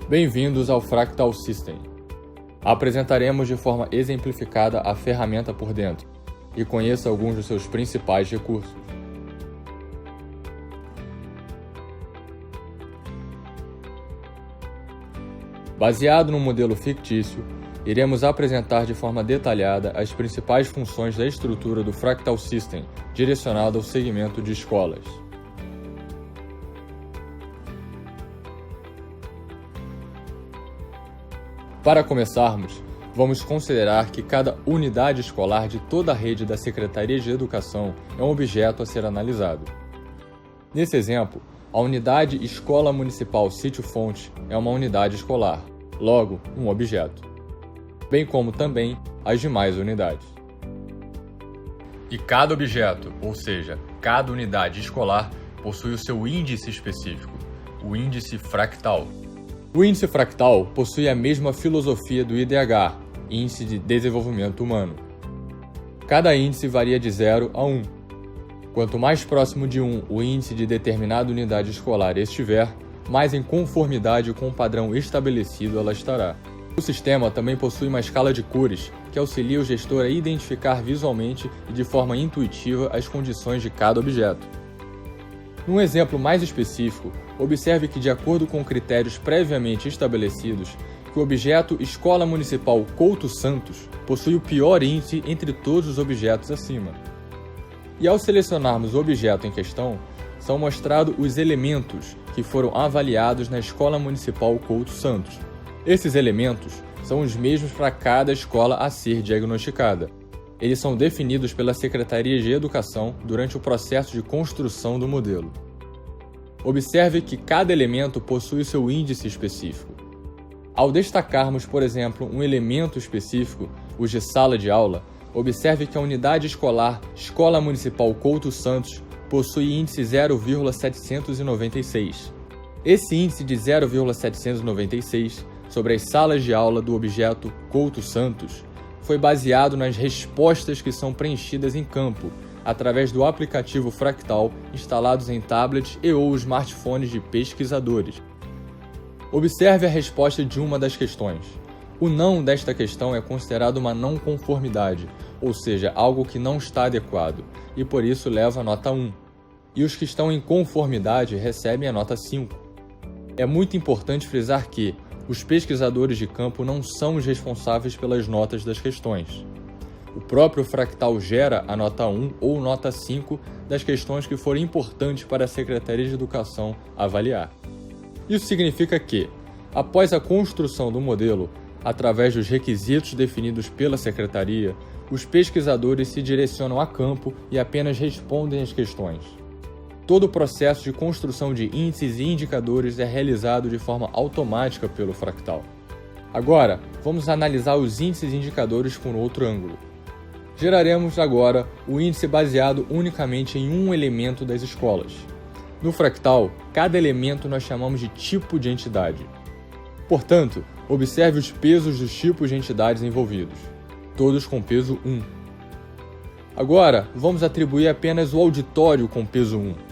Bem-vindos ao Fractal System. Apresentaremos de forma exemplificada a ferramenta por dentro e conheça alguns dos seus principais recursos. Baseado no modelo fictício, iremos apresentar de forma detalhada as principais funções da estrutura do Fractal System direcionado ao segmento de escolas. Para começarmos, vamos considerar que cada unidade escolar de toda a rede da Secretaria de Educação é um objeto a ser analisado. Nesse exemplo, a unidade Escola Municipal Sítio Fonte é uma unidade escolar, logo, um objeto, bem como também as demais unidades. E cada objeto, ou seja, cada unidade escolar, possui o seu índice específico, o índice fractal. O índice fractal possui a mesma filosofia do IDH, Índice de Desenvolvimento Humano. Cada índice varia de 0 a 1. Quanto mais próximo de 1 o índice de determinada unidade escolar estiver, mais em conformidade com o padrão estabelecido ela estará. O sistema também possui uma escala de cores, que auxilia o gestor a identificar visualmente e de forma intuitiva as condições de cada objeto. Num exemplo mais específico, observe que, de acordo com critérios previamente estabelecidos, que o objeto Escola Municipal Couto Santos possui o pior índice entre todos os objetos acima. E ao selecionarmos o objeto em questão, são mostrados os elementos que foram avaliados na Escola Municipal Couto Santos. Esses elementos são os mesmos para cada escola a ser diagnosticada. Eles são definidos pela Secretaria de Educação durante o processo de construção do modelo. Observe que cada elemento possui seu índice específico. Ao destacarmos, por exemplo, um elemento específico, o de sala de aula, observe que a unidade escolar Escola Municipal Couto Santos possui índice 0,796. Esse índice de 0,796 sobre as salas de aula do objeto Couto Santos foi baseado nas respostas que são preenchidas em campo, através do aplicativo Fractal instalados em tablets e ou smartphones de pesquisadores. Observe a resposta de uma das questões. O não desta questão é considerado uma não conformidade, ou seja, algo que não está adequado, e por isso leva a nota 1. E os que estão em conformidade recebem a nota 5. É muito importante frisar que os pesquisadores de campo não são os responsáveis pelas notas das questões. O próprio Fractal gera a nota 1 ou nota 5 das questões que forem importantes para a Secretaria de Educação avaliar. Isso significa que, após a construção do modelo, através dos requisitos definidos pela Secretaria, os pesquisadores se direcionam a campo e apenas respondem às questões. Todo o processo de construção de índices e indicadores é realizado de forma automática pelo Fractal. Agora, vamos analisar os índices e indicadores por outro ângulo. Geraremos agora o índice baseado unicamente em um elemento das escolas. No Fractal, cada elemento nós chamamos de tipo de entidade. Portanto, observe os pesos dos tipos de entidades envolvidos, todos com peso 1. Agora, vamos atribuir apenas o auditório com peso 1.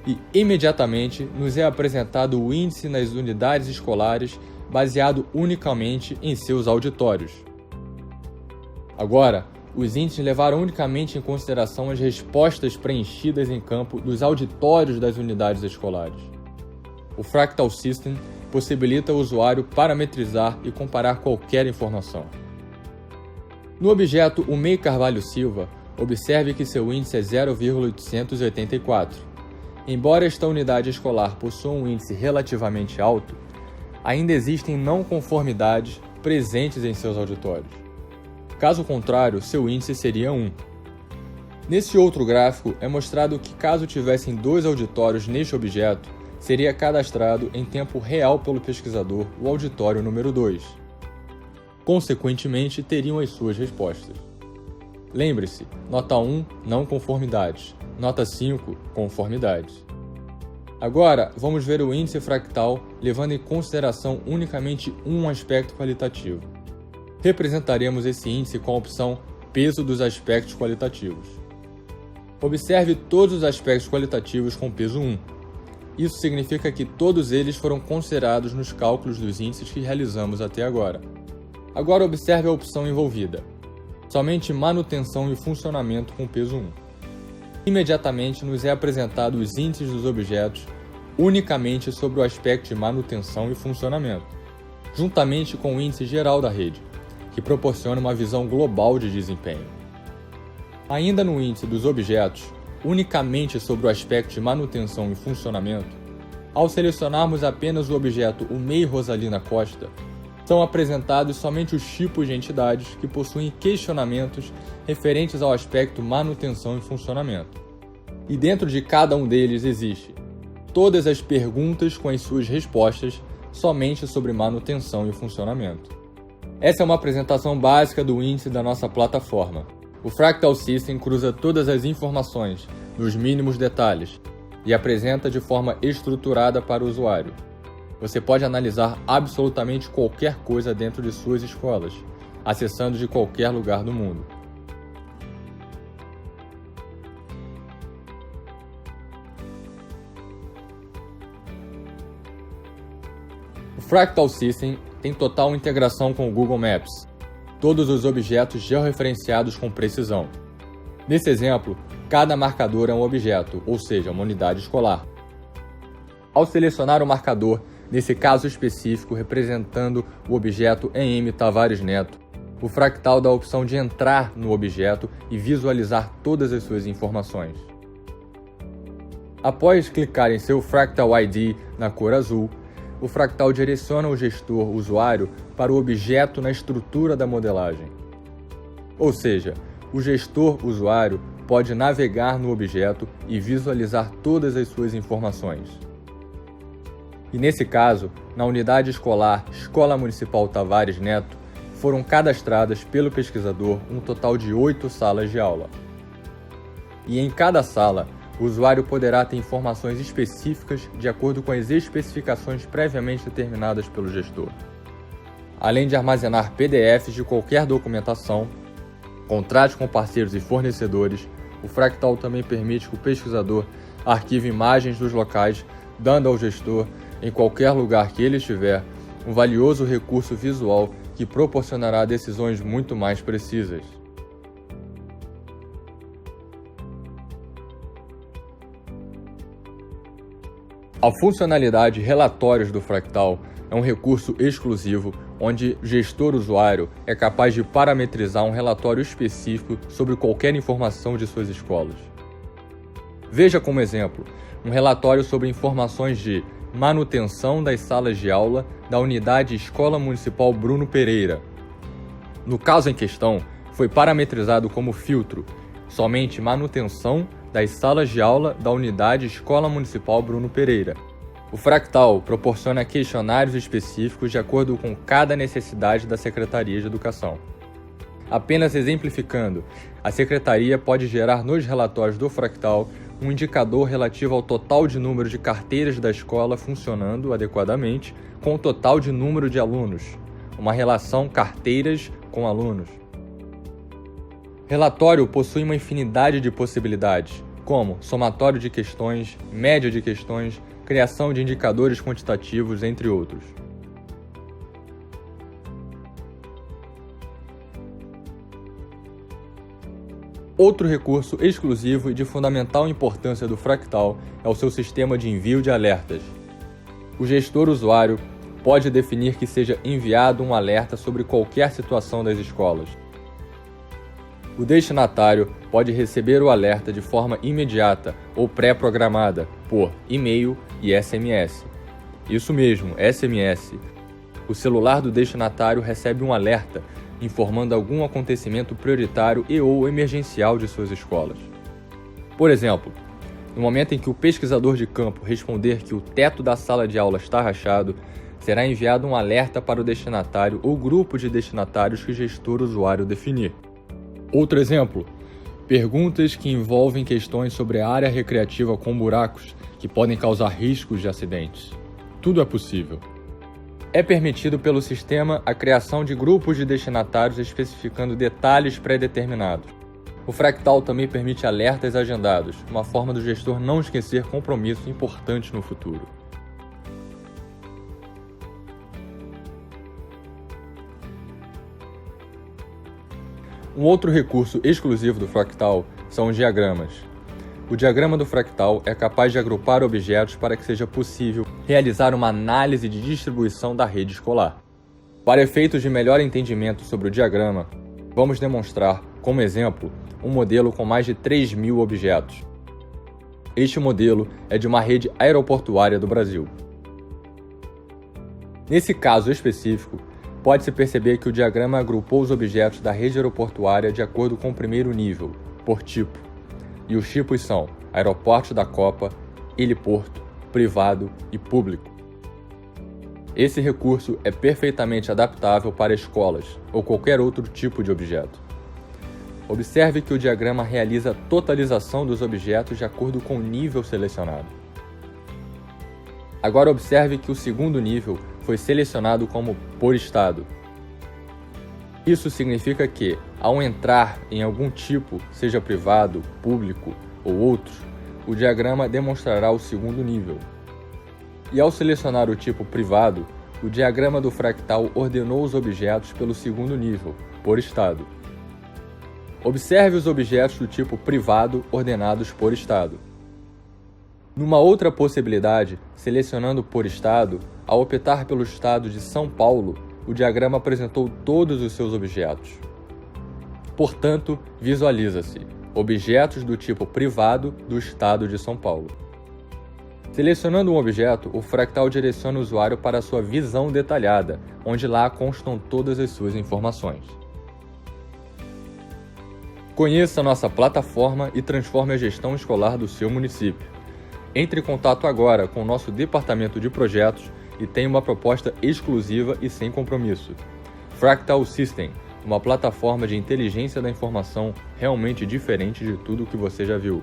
E, imediatamente, nos é apresentado o índice nas unidades escolares baseado unicamente em seus auditórios. Agora, os índices levaram unicamente em consideração as respostas preenchidas em campo dos auditórios das unidades escolares. O Fractal System possibilita ao usuário parametrizar e comparar qualquer informação. No objeto UMEI Carvalho Silva, observe que seu índice é 0,884. Embora esta unidade escolar possua um índice relativamente alto, ainda existem não conformidades presentes em seus auditórios. Caso contrário, seu índice seria 1. Nesse outro gráfico, é mostrado que caso tivessem 2 auditórios neste objeto, seria cadastrado em tempo real pelo pesquisador o auditório número 2. Consequentemente, teriam as suas respostas. Lembre-se, nota 1, não conformidades. Nota 5, conformidades. Agora, vamos ver o índice fractal levando em consideração unicamente um aspecto qualitativo. Representaremos esse índice com a opção Peso dos aspectos qualitativos. Observe todos os aspectos qualitativos com peso 1. Isso significa que todos eles foram considerados nos cálculos dos índices que realizamos até agora. Agora observe a opção envolvida. Somente manutenção e funcionamento com peso 1. Imediatamente nos é apresentado os índices dos objetos unicamente sobre o aspecto de manutenção e funcionamento, juntamente com o índice geral da rede, que proporciona uma visão global de desempenho. Ainda no índice dos objetos, unicamente sobre o aspecto de manutenção e funcionamento, ao selecionarmos apenas o objeto UMEI Rosalina Costa, são apresentados somente os tipos de entidades que possuem questionamentos referentes ao aspecto manutenção e funcionamento. E dentro de cada um deles existe todas as perguntas com as suas respostas somente sobre manutenção e funcionamento. Essa é uma apresentação básica do índice da nossa plataforma. O Fractal System cruza todas as informações, nos mínimos detalhes, e apresenta de forma estruturada para o usuário. Você pode analisar absolutamente qualquer coisa dentro de suas escolas, acessando de qualquer lugar do mundo. O Fractal System tem total integração com o Google Maps, todos os objetos georreferenciados com precisão. Nesse exemplo, cada marcador é um objeto, ou seja, uma unidade escolar. Ao selecionar o marcador, nesse caso específico representando o objeto EM Tavares Neto, o Fractal dá a opção de entrar no objeto e visualizar todas as suas informações. Após clicar em seu Fractal ID na cor azul, o Fractal direciona o gestor usuário para o objeto na estrutura da modelagem. Ou seja, o gestor usuário pode navegar no objeto e visualizar todas as suas informações. E nesse caso, na unidade escolar Escola Municipal Tavares Neto, foram cadastradas pelo pesquisador um total de 8 salas de aula. E em cada sala, o usuário poderá ter informações específicas de acordo com as especificações previamente determinadas pelo gestor. Além de armazenar PDFs de qualquer documentação, contratos com parceiros e fornecedores, o Fractal também permite que o pesquisador arquive imagens dos locais, dando ao gestor, em qualquer lugar que ele estiver, um valioso recurso visual que proporcionará decisões muito mais precisas. A funcionalidade Relatórios do Fractal é um recurso exclusivo onde o gestor usuário é capaz de parametrizar um relatório específico sobre qualquer informação de suas escolas. Veja como exemplo, um relatório sobre informações de manutenção das salas de aula da unidade Escola Municipal Bruno Pereira. No caso em questão, foi parametrizado como filtro somente manutenção das salas de aula da unidade Escola Municipal Bruno Pereira. O Fractal proporciona questionários específicos de acordo com cada necessidade da Secretaria de Educação. Apenas exemplificando, a Secretaria pode gerar nos relatórios do Fractal um indicador relativo ao total de número de carteiras da escola funcionando adequadamente com o total de número de alunos, uma relação carteiras com alunos. Relatório possui uma infinidade de possibilidades, como somatório de questões, média de questões, criação de indicadores quantitativos, entre outros. Outro recurso exclusivo e de fundamental importância do Fractal é o seu sistema de envio de alertas. O gestor usuário pode definir que seja enviado um alerta sobre qualquer situação das escolas. O destinatário pode receber o alerta de forma imediata ou pré-programada por e-mail e SMS. Isso mesmo, SMS. O celular do destinatário recebe um alerta informando algum acontecimento prioritário e/ou emergencial de suas escolas. Por exemplo, no momento em que o pesquisador de campo responder que o teto da sala de aula está rachado, será enviado um alerta para o destinatário ou grupo de destinatários que o gestor usuário definir. Outro exemplo, perguntas que envolvem questões sobre a área recreativa com buracos que podem causar riscos de acidentes. Tudo é possível. É permitido pelo sistema a criação de grupos de destinatários especificando detalhes pré-determinados. O fractal também permite alertas agendados, uma forma do gestor não esquecer compromissos importantes no futuro. Um outro recurso exclusivo do fractal são os diagramas. O diagrama do fractal é capaz de agrupar objetos para que seja possível realizar uma análise de distribuição da rede escolar. Para efeitos de melhor entendimento sobre o diagrama, vamos demonstrar, como exemplo, um modelo com mais de 3.000 objetos. Este modelo é de uma rede aeroportuária do Brasil. Nesse caso específico, pode-se perceber que o diagrama agrupou os objetos da rede aeroportuária de acordo com o primeiro nível, por tipo. E os tipos são aeroporto da Copa, heliporto, privado e público. Esse recurso é perfeitamente adaptável para escolas ou qualquer outro tipo de objeto. Observe que o diagrama realiza a totalização dos objetos de acordo com o nível selecionado. Agora observe que o segundo nível foi selecionado como por estado. Isso significa que, ao entrar em algum tipo, seja privado, público ou outros, o diagrama demonstrará o segundo nível. E ao selecionar o tipo privado, o diagrama do fractal ordenou os objetos pelo segundo nível, por estado. Observe os objetos do tipo privado ordenados por estado. Numa outra possibilidade, selecionando por estado, ao optar pelo estado de São Paulo, o diagrama apresentou todos os seus objetos. Portanto, visualiza-se objetos do tipo privado do estado de São Paulo. Selecionando um objeto, o fractal direciona o usuário para a sua visão detalhada, onde lá constam todas as suas informações. Conheça nossa plataforma e transforme a gestão escolar do seu município. Entre em contato agora com o nosso departamento de projetos e tenha uma proposta exclusiva e sem compromisso. Fractal System, uma plataforma de inteligência da informação realmente diferente de tudo o que você já viu.